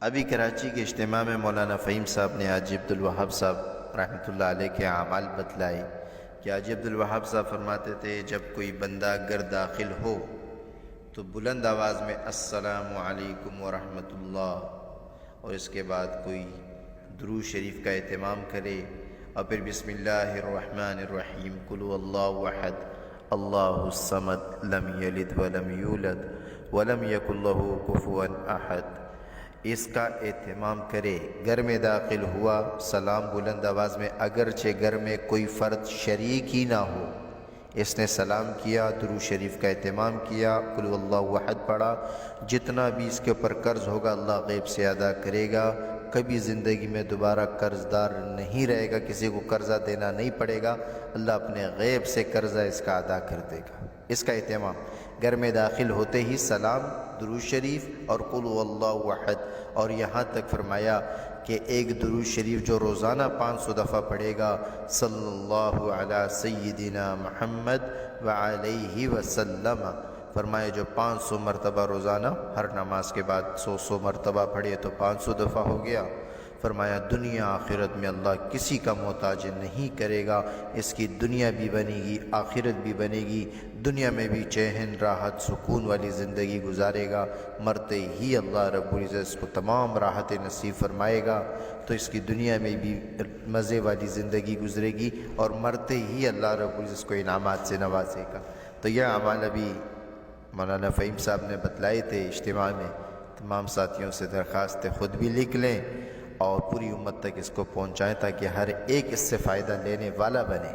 ابھی کراچی کے اجتماع میں مولانا فہیم صاحب نے حاجی عبدالوہاب صاحب رحمۃ اللہ علیہ کے اعمال بتلائے کہ حاجی عبدالوہاب صاحب فرماتے تھے جب کوئی بندہ گھر داخل ہو تو بلند آواز میں السلام علیکم ورحمۃ اللہ اور اس کے بعد کوئی درود شریف کا اہتمام کرے اور پھر بسم اللہ الرحمن الرحیم قل هو اللہ احد اللہ الصمد لم یلد ولم یولد ولم یکن له کفوا احد، اس کا اہتمام کرے۔ گھر میں داخل ہوا، سلام بلند آواز میں، اگرچہ گھر میں کوئی فرد شریک ہی نہ ہو، اس نے سلام کیا، درود شریف کا اہتمام کیا، قل هو اللہ احد پڑھا، جتنا بھی اس کے اوپر قرض ہوگا اللہ غیب سے ادا کرے گا، کبھی زندگی میں دوبارہ قرض دار نہیں رہے گا، کسی کو قرضہ دینا نہیں پڑے گا، اللہ اپنے غیب سے قرضہ اس کا ادا کر دے گا۔ اس کا اہتمام گھر میں داخل ہوتے ہی سلام، درود شریف اور قل هو اللہ احد، اور یہاں تک فرمایا کہ ایک درود شریف جو روزانہ 500 دفعہ پڑھے گا، صلی اللہ علی سیدنا محمد وعلیہ وسلم، فرمایا جو 500 مرتبہ روزانہ ہر نماز کے بعد 100 مرتبہ پڑھے تو 500 دفعہ ہو گیا۔ فرمایا دنیا آخرت میں اللہ کسی کا محتاج نہیں کرے گا، اس کی دنیا بھی بنے گی، آخرت بھی بنے گی، دنیا میں بھی چین راحت سکون والی زندگی گزارے گا، مرتے ہی اللہ رب العزت اس کو تمام راحت نصیب فرمائے گا، تو اس کی دنیا میں بھی مزے والی زندگی گزرے گی اور مرتے ہی اللہ رب العزت اس کو انعامات سے نوازے گا۔ تو یہ اعمال ابھی مولانا فہیم صاحب نے بتلائے تھے اجتماع میں، تمام ساتھیوں سے درخواست ہے خود بھی لکھ لیں اور پوری امت تک اس کو پہنچائیں تاکہ ہر ایک اس سے فائدہ لینے والا بنے۔